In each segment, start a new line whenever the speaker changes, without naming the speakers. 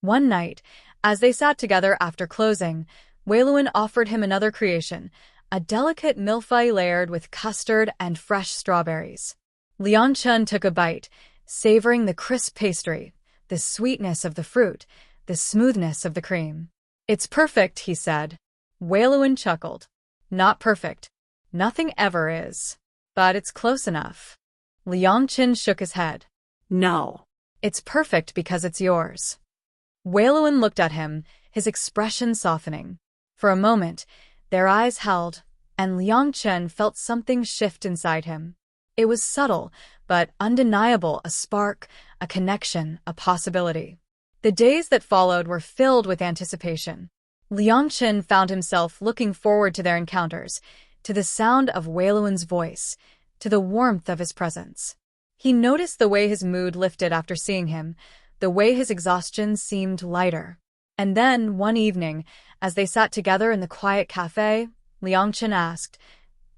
One night, as they sat together after closing, Wei Lun offered him another creation, a delicate millefeuille layered with custard and fresh strawberries. Liang Chen took a bite, savoring the crisp pastry, the sweetness of the fruit, the smoothness of the cream. "It's perfect," he said. Wei Lun chuckled. "Not perfect. Nothing ever is. But it's close enough." Liang Chen shook his head.
No.
"It's perfect because it's yours." Wei Lun looked at him, his expression softening. For a moment, their eyes held, and Liang Chen felt something shift inside him. It was subtle, but undeniable, a spark, a connection, a possibility. The days that followed were filled with anticipation. Liang Chen found himself looking forward to their encounters, to the sound of Wei Lun's voice, to the warmth of his presence. He noticed the way his mood lifted after seeing him, the way his exhaustion seemed lighter. And then, one evening, as they sat together in the quiet cafe, Liang Chen asked,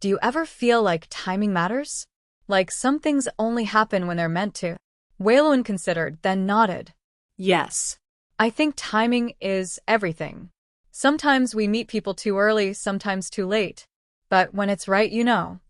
"Do you ever feel like timing matters? Like some things only happen when they're meant to?" Wei Lun considered, then nodded.
Yes.
"I think timing is everything. Sometimes we meet people too early, sometimes too late. But when it's right, you know."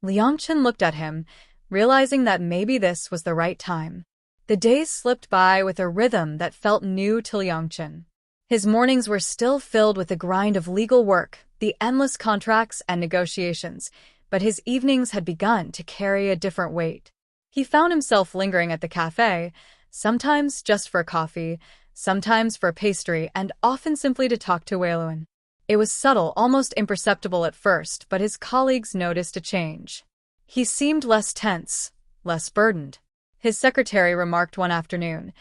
Liang Chen looked at him, realizing that maybe this was the right time. The days slipped by with a rhythm that felt new to Liang Chen. His mornings were still filled with the grind of legal work, the endless contracts and negotiations, but his evenings had begun to carry a different weight. He found himself lingering at the cafe, sometimes just for coffee, sometimes for a pastry, and often simply to talk to Wei Lun. It was subtle, almost imperceptible at first, but his colleagues noticed a change. He seemed less tense, less burdened. His secretary remarked one afternoon,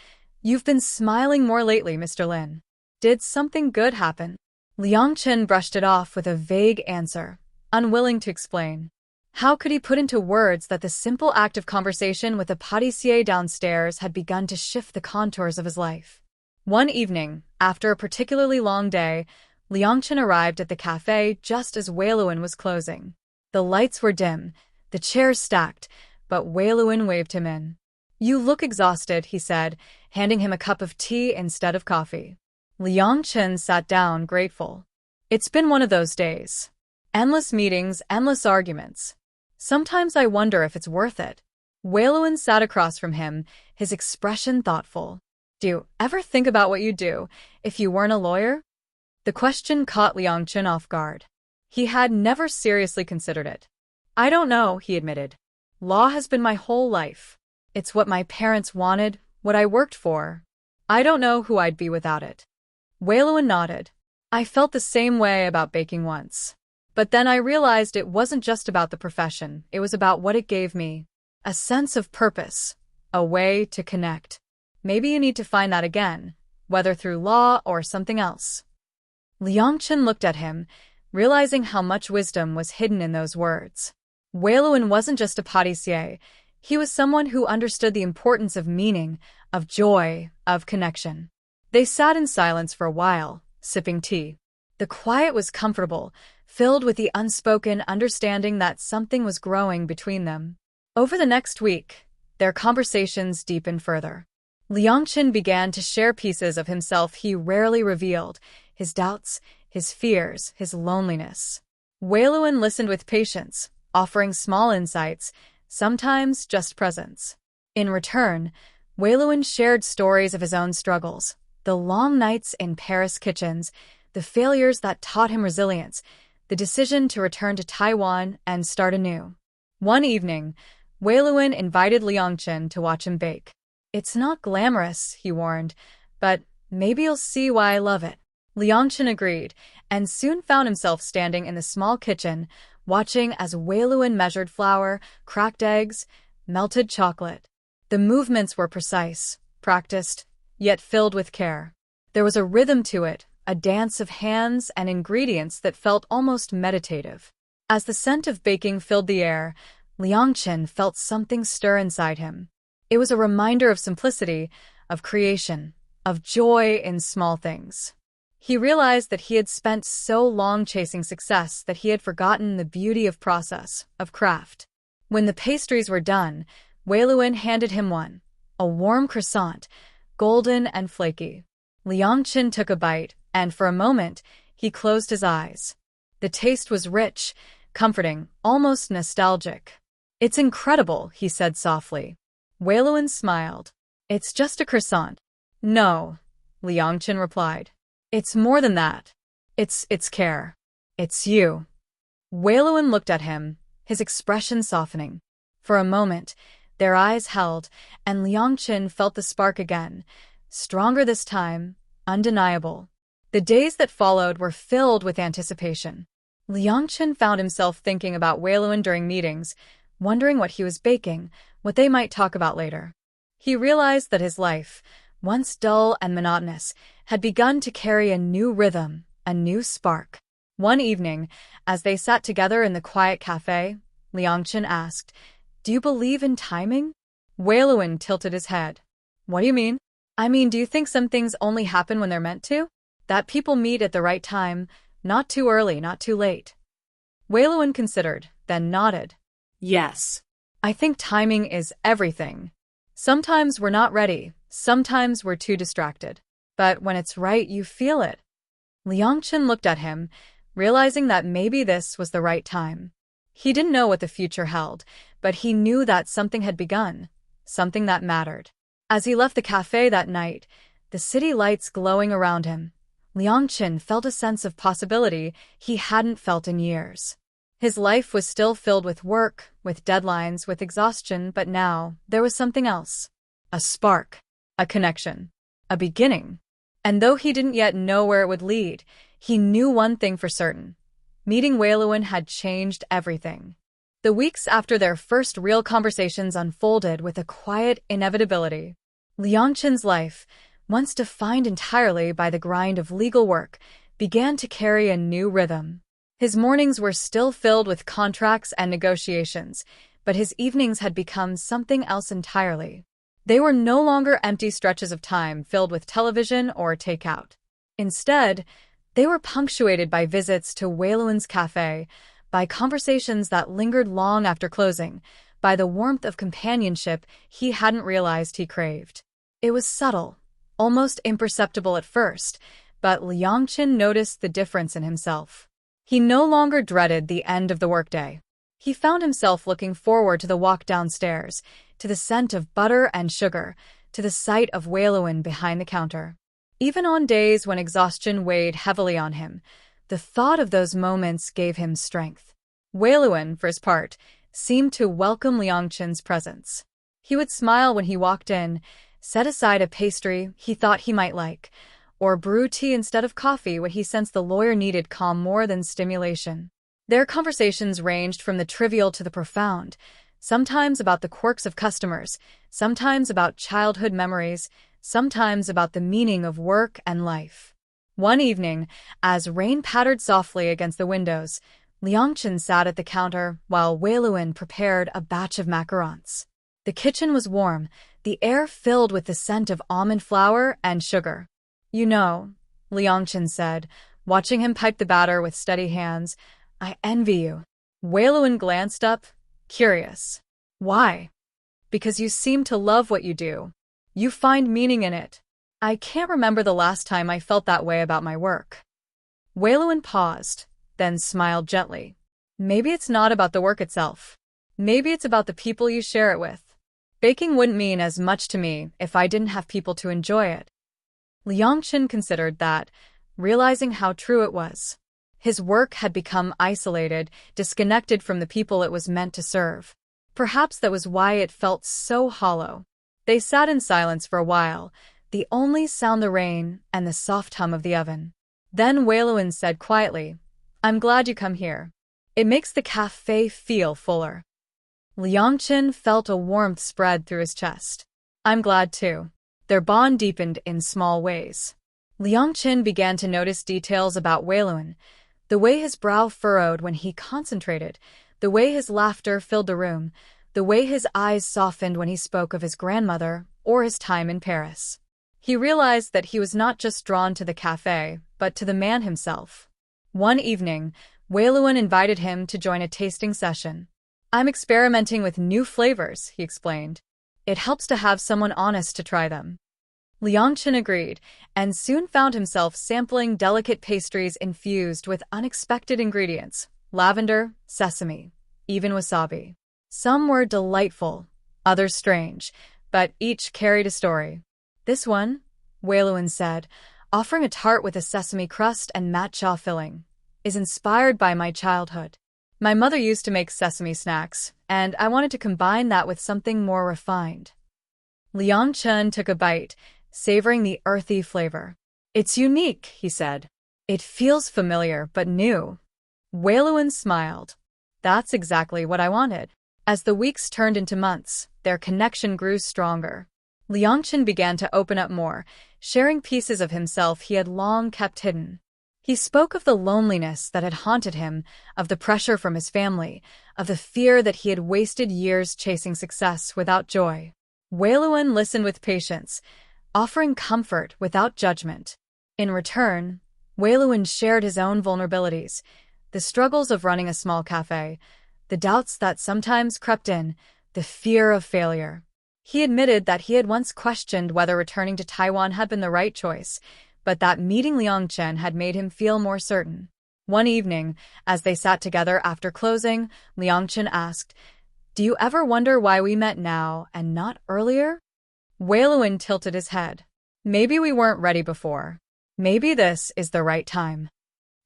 "You've been smiling more lately, Mr. Lin. Did something good happen?" Liang Chen brushed it off with a vague answer, unwilling to explain. How could he put into words that the simple act of conversation with a patissier downstairs had begun to shift the contours of his life? One evening, after a particularly long day, Liang Chen arrived at the cafe just as Wei Lun was closing. The lights were dim, the chairs stacked, but Wei Lun waved him in. "You look exhausted," he said, handing him a cup of tea instead of coffee. Liang Chen sat down, grateful. "It's been one of those days. Endless meetings, endless arguments. Sometimes I wonder if it's worth it." Wei Lun sat across from him, his expression thoughtful. "Do you ever think about what you'd do if you weren't a lawyer?" The question caught Liang Chen off guard. He had never seriously considered it. "I don't know," he admitted. "Law has been my whole life. It's what my parents wanted, what I worked for. I don't know who I'd be without it." Wei Lun nodded. "I felt the same way about baking once. But then I realized it wasn't just about the profession, it was about what it gave me. A sense of purpose, a way to connect. Maybe you need to find that again, whether through law or something else." Liang Chen looked at him, realizing how much wisdom was hidden in those words. Wei Lun wasn't just a patissier. He was someone who understood the importance of meaning, of joy, of connection. They sat in silence for a while, sipping tea. The quiet was comfortable, filled with the unspoken understanding that something was growing between them. Over the next week, their conversations deepened further. Liang Chen began to share pieces of himself he rarely revealed, his doubts, his fears, his loneliness. Wei Lun listened with patience, offering small insights, sometimes just presence. In return, Wei Lun shared stories of his own struggles, the long nights in Paris kitchens, the failures that taught him resilience, the decision to return to Taiwan and start anew. One evening, Wei Lun invited Liang Chen to watch him bake. "It's not glamorous," he warned, "but maybe you'll see why I love it." Liang Chen agreed, and soon found himself standing in the small kitchen, watching as Wei Lun measured flour, cracked eggs, melted chocolate. The movements were precise, practiced, yet filled with care. There was a rhythm to it, a dance of hands and ingredients that felt almost meditative. As the scent of baking filled the air, Liang Chen felt something stir inside him. It was a reminder of simplicity, of creation, of joy in small things. He realized that he had spent so long chasing success that he had forgotten the beauty of process, of craft. When the pastries were done, Wei Lun handed him one, a warm croissant, golden and flaky. Liang Chen took a bite, and for a moment, he closed his eyes. The taste was rich, comforting, almost nostalgic. "It's incredible," he said softly. Wei Lun smiled. "It's just a croissant." "No," Liang Chen replied. "It's more than that. It's care. It's you." Wei Lun looked at him, his expression softening. For a moment, their eyes held, and Liang Chen felt the spark again, stronger this time, undeniable. The days that followed were filled with anticipation. Liang Chen found himself thinking about Wei Lun during meetings, wondering what he was baking, what they might talk about later. He realized that his life, once dull and monotonous, had begun to carry a new rhythm, a new spark. One evening, as they sat together in the quiet cafe, Liang Chen asked, "Do you believe in timing?" Wei Lun tilted his head. "What do you mean?" "I mean, do you think some things only happen when they're meant to? That people meet at the right time, not too early, not too late?" Wei Lun considered, then nodded.
Yes.
"I think timing is everything. Sometimes we're not ready, sometimes we're too distracted. But when it's right, you feel it." Liang Chen looked at him, realizing that maybe this was the right time. He didn't know what the future held, but he knew that something had begun, something that mattered. As he left the cafe that night, the city lights glowing around him, Liang Chen felt a sense of possibility he hadn't felt in years. His life was still filled with work, with deadlines, with exhaustion, but now there was something else. A spark, a connection, a beginning. And though he didn't yet know where it would lead, he knew one thing for certain. Meeting Wei Lun had changed everything. The weeks after their first real conversations unfolded with a quiet inevitability. Liang Chen's life, once defined entirely by the grind of legal work, began to carry a new rhythm. His mornings were still filled with contracts and negotiations, but his evenings had become something else entirely. They were no longer empty stretches of time filled with television or takeout. Instead, they were punctuated by visits to Wei Lun's cafe, by conversations that lingered long after closing, by the warmth of companionship he hadn't realized he craved. It was subtle, almost imperceptible at first, but Liang Chen noticed the difference in himself. He no longer dreaded the end of the workday. He found himself looking forward to the walk downstairs, to the scent of butter and sugar, to the sight of Wei Lun behind the counter. Even on days when exhaustion weighed heavily on him, the thought of those moments gave him strength. Wei Lun, for his part, seemed to welcome Liang Chen's presence. He would smile when he walked in, set aside a pastry he thought he might like, or brew tea instead of coffee when he sensed the lawyer needed calm more than stimulation. Their conversations ranged from the trivial to the profound, sometimes about the quirks of customers, sometimes about childhood memories, sometimes about the meaning of work and life. One evening, as rain pattered softly against the windows, Liang Chen sat at the counter while Wei Lun prepared a batch of macarons. The kitchen was warm, the air filled with the scent of almond flour and sugar. "You know," Liang Chen said, watching him pipe the batter with steady hands, "I envy you." Wei Lun glanced up, curious. "Why?" "Because you seem to love what you do. You find meaning in it. I can't remember the last time I felt that way about my work." Wei Lun paused, then smiled gently. "Maybe it's not about the work itself. Maybe it's about the people you share it with. Baking wouldn't mean as much to me if I didn't have people to enjoy it." Liang Chen considered that, realizing how true it was. His work had become isolated, disconnected from the people it was meant to serve. Perhaps that was why it felt so hollow. They sat in silence for a while, the only sound the rain and the soft hum of the oven. Then Wei Lun said quietly, "I'm glad you come here. It makes the cafe feel fuller." Liang Chen felt a warmth spread through his chest. "I'm glad too." Their bond deepened in small ways. Liang Chen began to notice details about Wei Lun, the way his brow furrowed when he concentrated, the way his laughter filled the room, the way his eyes softened when he spoke of his grandmother or his time in Paris. He realized that he was not just drawn to the cafe, but to the man himself. One evening, Wei Lun invited him to join a tasting session. "I'm experimenting with new flavors," he explained. "It helps to have someone honest to try them." Liang Chen agreed, and soon found himself sampling delicate pastries infused with unexpected ingredients: lavender, sesame, even wasabi. Some were delightful, others strange, but each carried a story. "This one," Wei Lun said, offering a tart with a sesame crust and matcha filling, "is inspired by my childhood. My mother used to make sesame snacks, and I wanted to combine that with something more refined." Liang Chen took a bite, savoring the earthy flavor. "It's unique," he said. "It feels familiar but new." Wei Lun smiled. "That's exactly what I wanted." As the weeks turned into months, their connection grew stronger. Liang Chen began to open up more, sharing pieces of himself he had long kept hidden. He spoke of the loneliness that had haunted him, of the pressure from his family, of the fear that he had wasted years chasing success without joy. Wei Lun listened with patience, offering comfort without judgment. In return, Wei Lun shared his own vulnerabilities, the struggles of running a small cafe, the doubts that sometimes crept in, the fear of failure. He admitted that he had once questioned whether returning to Taiwan had been the right choice, but that meeting Liang Chen had made him feel more certain. One evening, as they sat together after closing, Liang Chen asked, "Do you ever wonder why we met now and not earlier?" Wei Lun tilted his head. "Maybe we weren't ready before. Maybe this is the right time."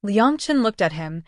Liang Chen looked at him,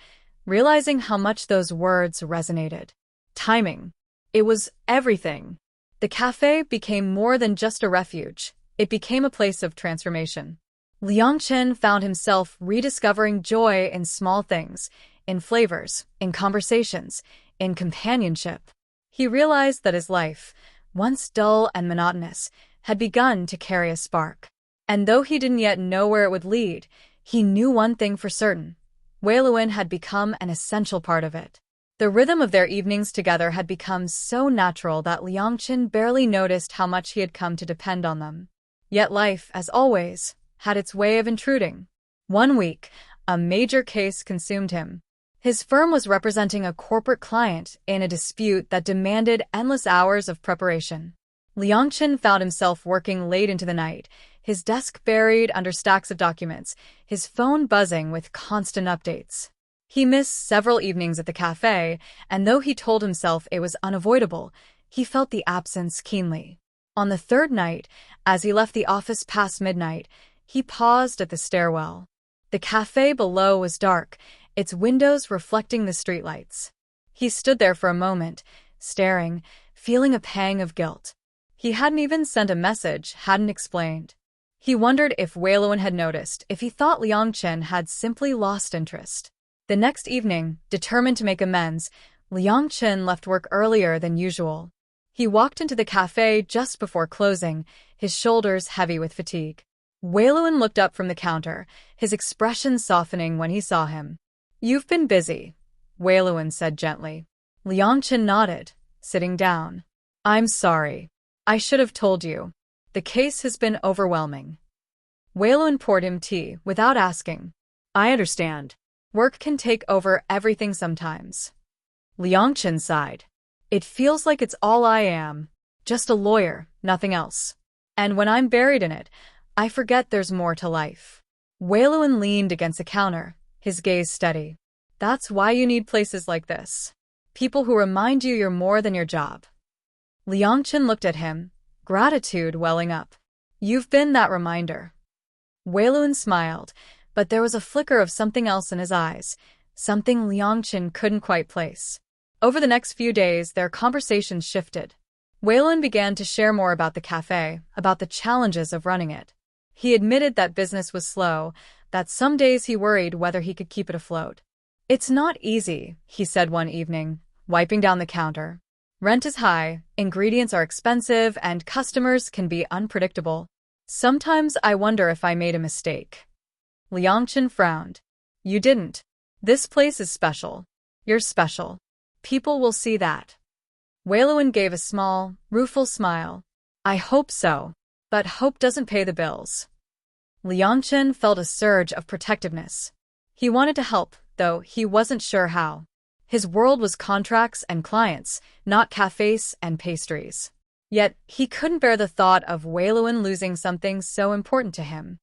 realizing how much those words resonated. Timing. It was everything. The cafe became more than just a refuge. It became a place of transformation. Liang Chen found himself rediscovering joy in small things, in flavors, in conversations, in companionship. He realized that his life, once dull and monotonous, had begun to carry a spark. And though he didn't yet know where it would lead, he knew one thing for certain: Wei Lun had become an essential part of it. The rhythm of their evenings together had become so natural that Liang Chen barely noticed how much he had come to depend on them. Yet life, as always, had its way of intruding. One week, a major case consumed him. His firm was representing a corporate client in a dispute that demanded endless hours of preparation. Liang Chen found himself working late into the night, his desk buried under stacks of documents, his phone buzzing with constant updates. He missed several evenings at the cafe, and though he told himself it was unavoidable, he felt the absence keenly. On the third night, as he left the office past midnight, he paused at the stairwell. The cafe below was dark, its windows reflecting the streetlights. He stood there for a moment, staring, feeling a pang of guilt. He hadn't even sent a message, hadn't explained. He wondered if Wei Lun had noticed, if he thought Liang Chen had simply lost interest. The next evening, determined to make amends, Liang Chen left work earlier than usual. He walked into the cafe just before closing, his shoulders heavy with fatigue. Wei Lun looked up from the counter, his expression softening when he saw him. "You've been busy," Wei Lun said gently. Liang Chen nodded, sitting down. "I'm sorry. I should have told you. The case has been overwhelming." Wei Lun poured him tea without asking. "I understand. Work can take over everything sometimes." Liang Chen sighed. "It feels like it's all I am. Just a lawyer, nothing else. And when I'm buried in it, I forget there's more to life." Wei Lun leaned against the counter, his gaze steady. "That's why you need places like this. People who remind you you're more than your job." Liang Chen looked at him, gratitude welling up. "You've been that reminder." Wei Lun smiled, but there was a flicker of something else in his eyes, something Liang Chen couldn't quite place. Over the next few days, their conversations shifted. Wei Lun began to share more about the cafe, about the challenges of running it. He admitted that business was slow, that some days he worried whether he could keep it afloat. "It's not easy," he said one evening, wiping down the counter. "Rent is high, ingredients are expensive, and customers can be unpredictable. Sometimes I wonder if I made a mistake." Liang Chen frowned. "You didn't. This place is special. You're special. People will see that." Wei Lun gave a small, rueful smile. "I hope so. But hope doesn't pay the bills." Liang Chen felt a surge of protectiveness. He wanted to help, though he wasn't sure how. His world was contracts and clients, not cafes and pastries. Yet he couldn't bear the thought of Wei Lun losing something so important to him.